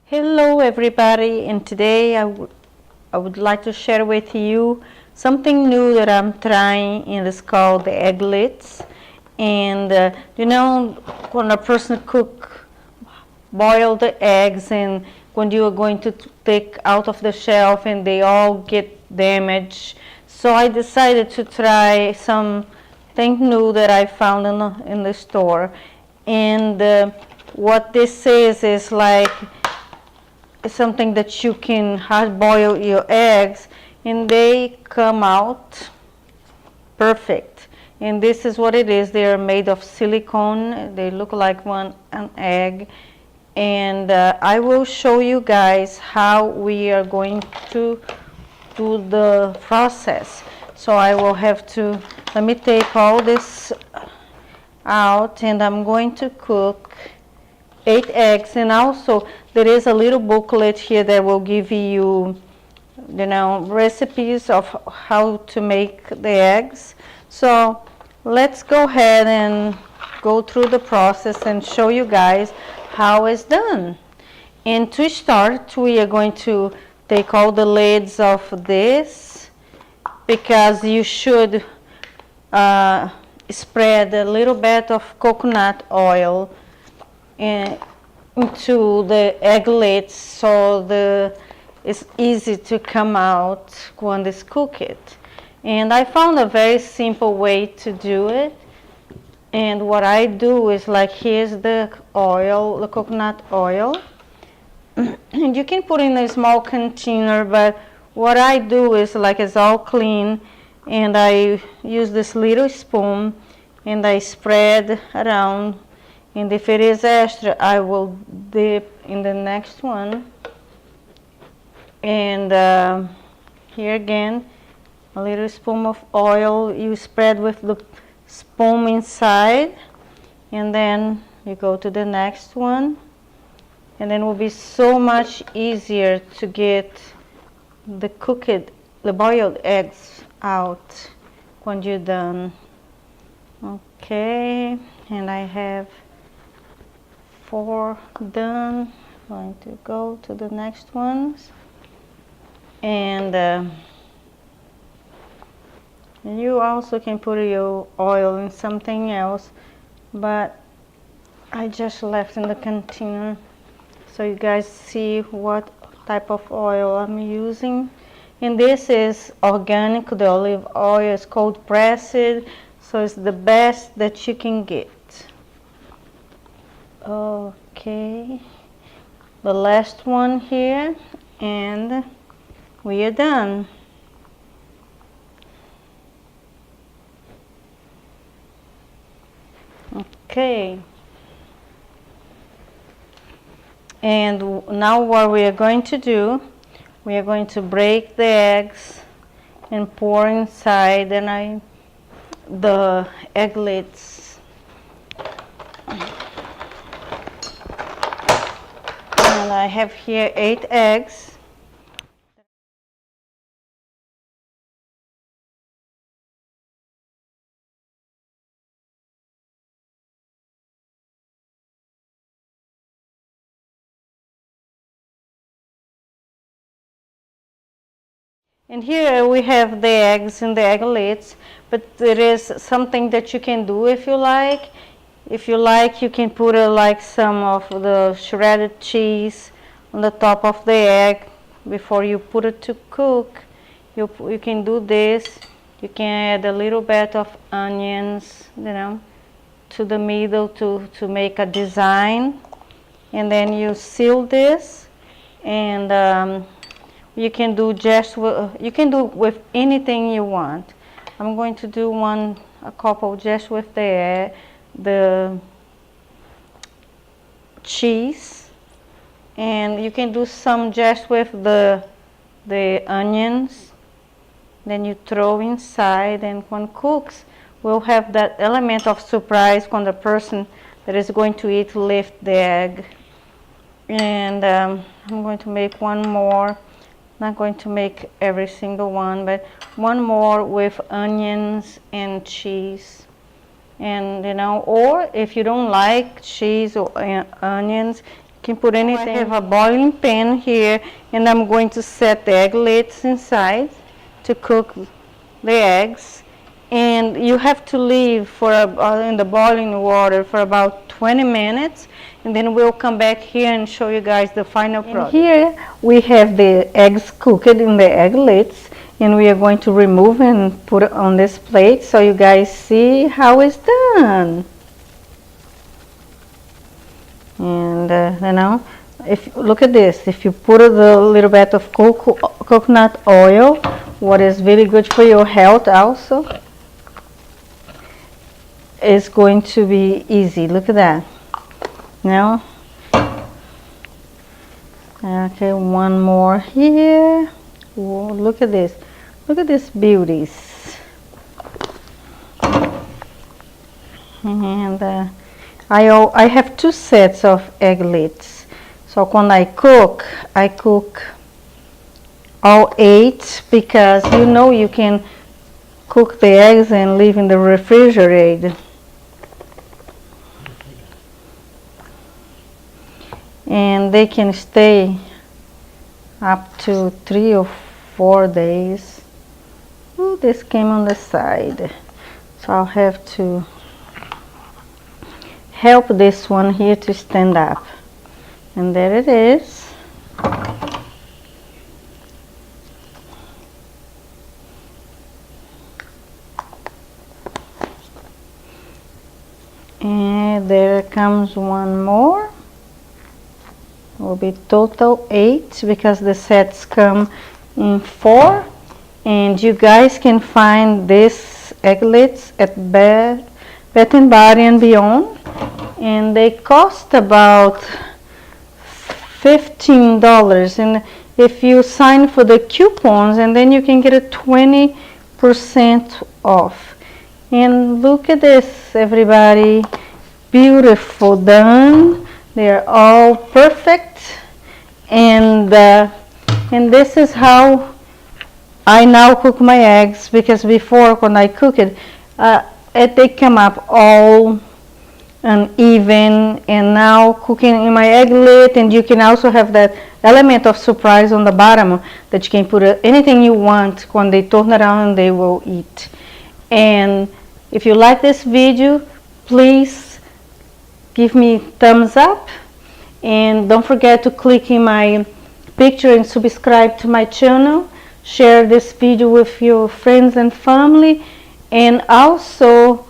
Hello everybody, and today I would like to share with you something new that I'm trying, and it's called the egglets. And when a person cook boiled eggs, and when you are going to take out of the shelf and they all get damaged, so I decided to try something new that I found in the store. And what this is like something that you can hard boil your eggs and they come out perfect. And this is what it is. They are made of silicone. They look like an egg. And I will show you guys how we are going to do the process. So I will have to, let me take all this out, and I'm going to cook 8 eggs. And also there is a little booklet here that will give you recipes of how to make the eggs. So let's go ahead and go through the process and show you guys how it's done. And to start, we are going to take all the lids of this, because you should spread a little bit of coconut oil into the egglets, so it's easy to come out when it's cooked. And I found a very simple way to do it. And what I do is, like, here's the oil, the coconut oil. And you can put in a small container, but what I do is, like, it's all clean, and I use this little spoon and I spread around. And if it is extra, I will dip in the next one. And here again, a little spoon of oil. You spread with the spoon inside, and then you go to the next one. And then it will be so much easier to get the boiled eggs out when you're done. Okay, and I have 4 done. I'm going to go to the next ones. And you also can put your oil in something else, but I just left in the container so you guys see what type of oil I'm using. And this is organic. The olive oil is cold pressed, so it's the best that you can get. Okay, the last one here, and we are done. Okay, and now what we are going to do, we are going to break the eggs and pour inside the egglets. And I have here 8 eggs. And here we have the eggs and the egglets, but there is something that you can do if you like. If you like, you can put like some of the shredded cheese on the top of the egg before you put it to cook. You can do this. You can add a little bit of onions, to the middle to make a design. And then you seal this, and you can do with anything you want. I'm going to do a couple just with the cheese, and you can do some just with the onions. Then you throw inside, and when cooks, we'll have that element of surprise when the person that is going to eat lift the egg. And I'm going to make one more. Not going to make every single one, but one more with onions and cheese. And or if you don't like cheese or onions, can put anything. I have a boiling pan here, and I'm going to set the egglets inside to cook the eggs. And you have to leave for in the boiling water for about 20 minutes, and then we'll come back here and show you guys the final product. And here we have the eggs cooked in the egglets, and we are going to remove and put it on this plate so you guys see how it's done. And you know, if look at this, if you put a little bit of coconut oil, what is really good for your health also, it's going to be easy. Look at that. Now, okay, one more here. Whoa, look at this. Look at these beauties. And I have 2 sets of egglets. So when I cook all 8, because you know you can cook the eggs and leave in the refrigerator. And they can stay up to 3 or 4 days. Oh, this came on the side, so I'll have to help this one here to stand up. And there it is. And there comes one more. Will be total 8 because the sets come in 4. And you guys can find these egglets at Bath and Body and Beyond, and they cost about $15. And if you sign for the coupons, and then you can get a 20% off. And look at this, everybody, beautiful, done. They're all perfect, and this is how I now cook my eggs, because before when I cook it, they come up all uneven, and now cooking in my egglet, and you can also have that element of surprise on the bottom that you can put anything you want. When they turn around, they will eat. And if you like this video, please give me thumbs up, and don't forget to click in my picture and subscribe to my channel. Share this video with your friends and family, and also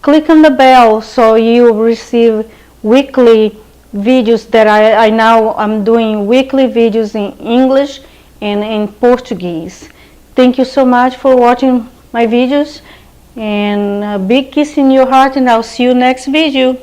click on the bell so you receive weekly videos that I'm doing weekly videos in English and in Portuguese. Thank you so much for watching my videos, and a big kiss in your heart, and I'll see you next video.